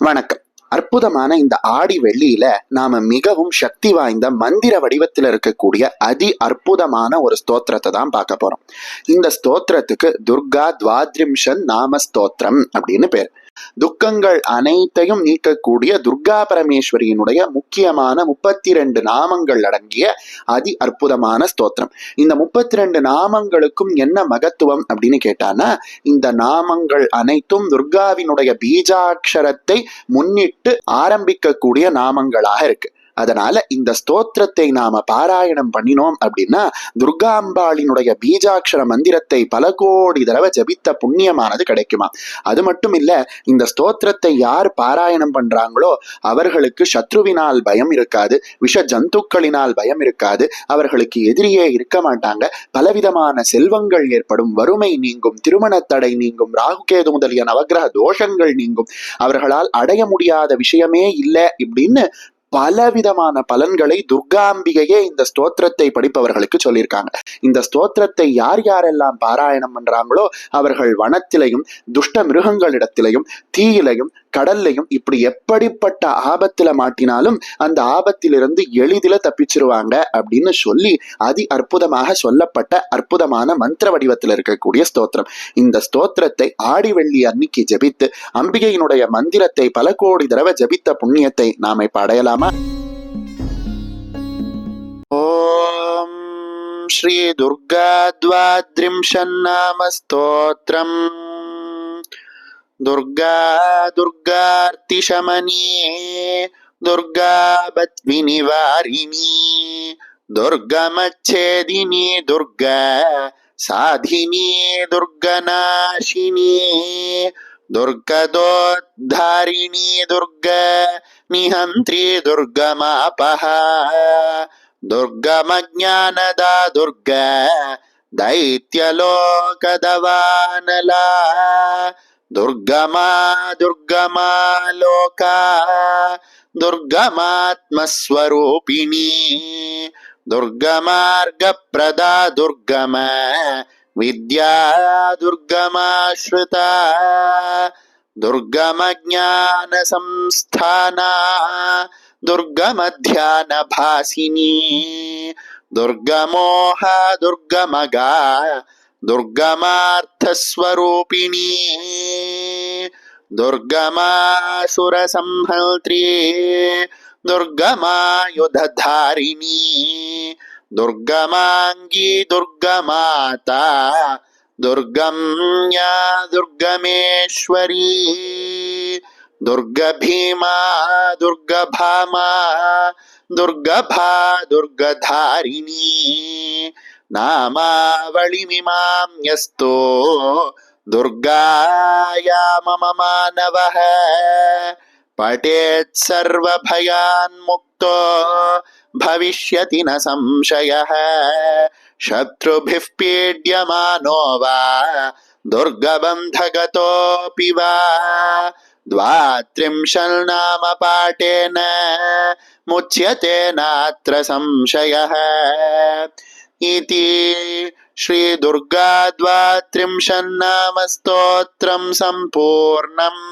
வணக்கம். அற்புதமான இந்த ஆடி வெள்ளியில நாம மிகவும் சக்தி வாய்ந்த மந்திர வடிவத்தில் இருக்கக்கூடிய அதி அற்புதமான ஒரு ஸ்தோத்திரத்தை தான் பார்க்க போறோம். இந்த ஸ்தோத்திரத்துக்கு துர்கா துவாத்ரிம்ஷன் நாம ஸ்தோத்திரம் அப்படின்னு பேர். துக்கங்கள் அனைத்தையும் நீக்கக்கூடிய துர்கா பரமேஸ்வரியினுடைய முக்கியமான 32 நாமங்கள் அடங்கிய அதி அற்புதமான ஸ்தோத்திரம். இந்த 32 நாமங்களுக்கும் என்ன மகத்துவம் அப்படின்னு கேட்டானா, இந்த நாமங்கள் அனைத்தும் துர்காவினுடைய பீஜாட்சரத்தை முன்னிட்டு ஆரம்பிக்கக்கூடிய நாமங்களாக இருக்கு. அதனால இந்த ஸ்தோத்திரத்தை நாம பாராயணம் பண்ணினோம் அப்படின்னா துர்காம்பாளினுடைய பீஜாட்சர மந்திரத்தை பல கோடி தடவை ஜபித்த புண்ணியமானது கிடைக்குமா. அது மட்டும் இல்ல, இந்த ஸ்தோத்திரத்தை யார் பாராயணம் பண்றாங்களோ அவர்களுக்கு சத்ருவினால் பயம் இருக்காது, விஷ ஜந்துக்களினால் பயம் இருக்காது, அவர்களுக்கு எதிரியே இருக்க மாட்டாங்க, பலவிதமான செல்வங்கள் ஏற்படும், வறுமை நீங்கும், திருமண தடை நீங்கும், ராகுகேது முதலிய நவகிரக தோஷங்கள் நீங்கும், அவர்களால் அடைய முடியாத விஷயமே இல்லை இப்படின்னு பலவிதமான பலன்களை துர்காம்பிகையே இந்த ஸ்தோத்திரத்தை படிப்பவர்களுக்கு சொல்லியிருக்காங்க. இந்த ஸ்தோத்திரத்தை யார் யாரெல்லாம் பாராயணம் பண்றாங்களோ அவர்கள் வனத்திலையும் துஷ்ட மிருகங்களிடத்திலையும் தீயிலையும் கடல்லையும் இப்படி எப்படிப்பட்ட ஆபத்துல மாட்டினாலும் அந்த ஆபத்திலிருந்து எளிதில தப்பிச்சிருவாங்க அப்படின்னு சொல்லி அதி அற்புதமாக சொல்லப்பட்ட அற்புதமான மந்திர வடிவத்தில் இருக்கக்கூடிய ஸ்தோத்திரம். இந்த ஸ்தோத்திரத்தை ஆடி வெள்ளி அன்னைக்கு ஜபித்து அம்பிகையினுடைய மந்திரத்தை பல கோடி தடவை ஜபித்த புண்ணியத்தை நாம இப்ப அடையலாமா? ஓம் ஸ்ரீ துர்கா துவாத்ரிம்ஷன் நாம ஸ்தோத்திரம். துர்கா துர்கார்த்திஷமனி துர்கா பத்மி நிவாரிணி துர்கமச்சேதினி துர்கா சாதினி துர்கநாசினி துர்கதோத்தாரிணி துர்கா நிஹந்திரி துர்கமாபஹ துர்கமஜ்ஞானதா துர்கா दैत्यलोकदवानला दुर्गमा दुर्गमा लोका दुर्गमात्मस्वरूपिणी दुर्गमार्गप्रदा दुर्गम विद्या दुर्गमाश्रिता दुर्गमज्ञानसंस्थाना दुर्गमध्यानभासिनी दुर्गमोह दुर्गमगा दुर्गमार्थस्वरूपिणी दुर्गमासुरसंहर्त्री दुर्गमायुधधारिणी दुर्गमांगी दुर्गमाता दुर्गम्या दुर्गमेश्वरी दुर्गभीमा दुर्गभामा दुर्गभा दुर्गधारिणी नामावलिमिमां यस्तो दुर्गाया मम मानवः पठेत् सर्वभयान्मुक्तो भविष्यति न संशयः शत्रुभिः पीड्यमानो वा दुर्गबन्धगतोऽपि वा द्वात्रिंशन्नाम पाठेन मुच्यते नात्र संशयः इति श्री दुर्गा द्वात्रिंशन्नाम स्तोत्रं सम्पूर्णम्।